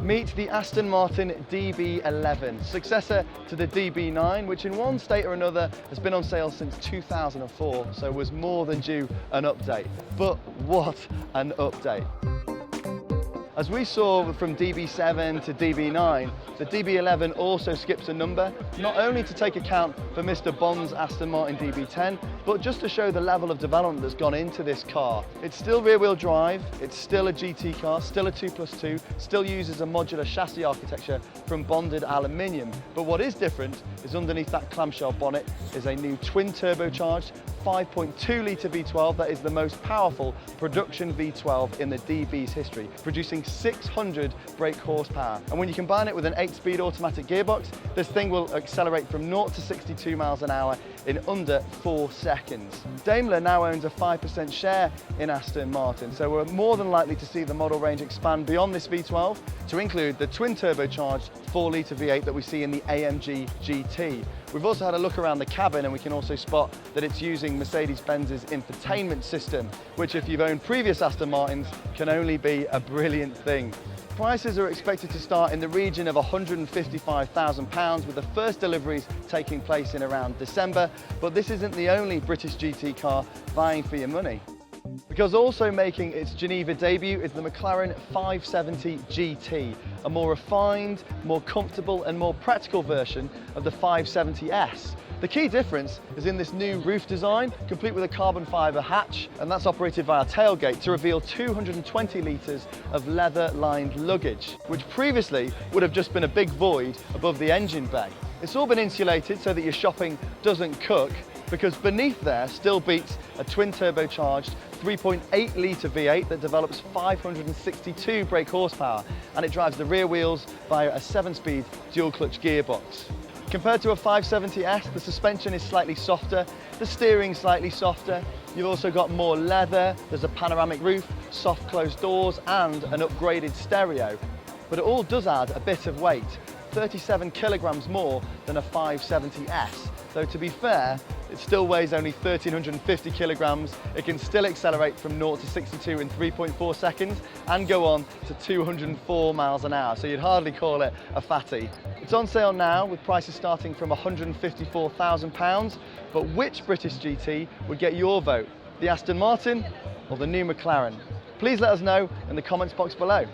Meet the Aston Martin DB11, successor to the DB9, which in one state or another has been on sale since 2004, so was more than due an update. But what an update! As we saw from DB7 to DB9, the DB11 also skips a number, not only to take account for Mr. Bond's Aston Martin DB10, but just to show the level of development that's gone into this car. It's still rear-wheel drive, it's still a GT car, still a 2+2, still uses a modular chassis architecture from bonded aluminium. But what is different is underneath that clamshell bonnet is a new twin-turbocharged 5.2-litre V12 that is the most powerful production V12 in the DB's history, producing 600 brake horsepower. And when you combine it with an 8-speed automatic gearbox, this thing will accelerate from 0 to 62 miles an hour in under 4 seconds. Daimler now owns a 5% share in Aston Martin, so we're more than likely to see the model range expand beyond this V12 to include the twin-turbocharged 4-litre V8 that we see in the AMG GT. We've also had a look around the cabin and we can also spot that it's using Mercedes-Benz's infotainment system, which if you've owned previous Aston Martins can only be a brilliant thing. Prices are expected to start in the region of £155,000 with the first deliveries taking place in around December, but this isn't the only British GT car vying for your money. Because also making its Geneva debut is the McLaren 570GT, a more refined, more comfortable and more practical version of the 570S. The key difference is in this new roof design, complete with a carbon fibre hatch, and that's operated via tailgate to reveal 220 litres of leather-lined luggage, which previously would have just been a big void above the engine bay. It's all been insulated so that your shopping doesn't cook, because beneath there still beats a twin-turbocharged 3.8-litre V8 that develops 562 brake horsepower, and it drives the rear wheels via a 7-speed dual-clutch gearbox. Compared to a 570S, the suspension is slightly softer, the steering slightly softer, you've also got more leather, there's a panoramic roof, soft closed doors and an upgraded stereo. But it all does add a bit of weight, 37 kilograms more than a 570S. Though to be fair, it still weighs only 1,350 kilograms. It can still accelerate from 0 to 62 in 3.4 seconds and go on to 204 miles an hour, so you'd hardly call it a fatty. It's on sale now with prices starting from £154,000, but which British GT would get your vote? The Aston Martin or the new McLaren? Please let us know in the comments box below.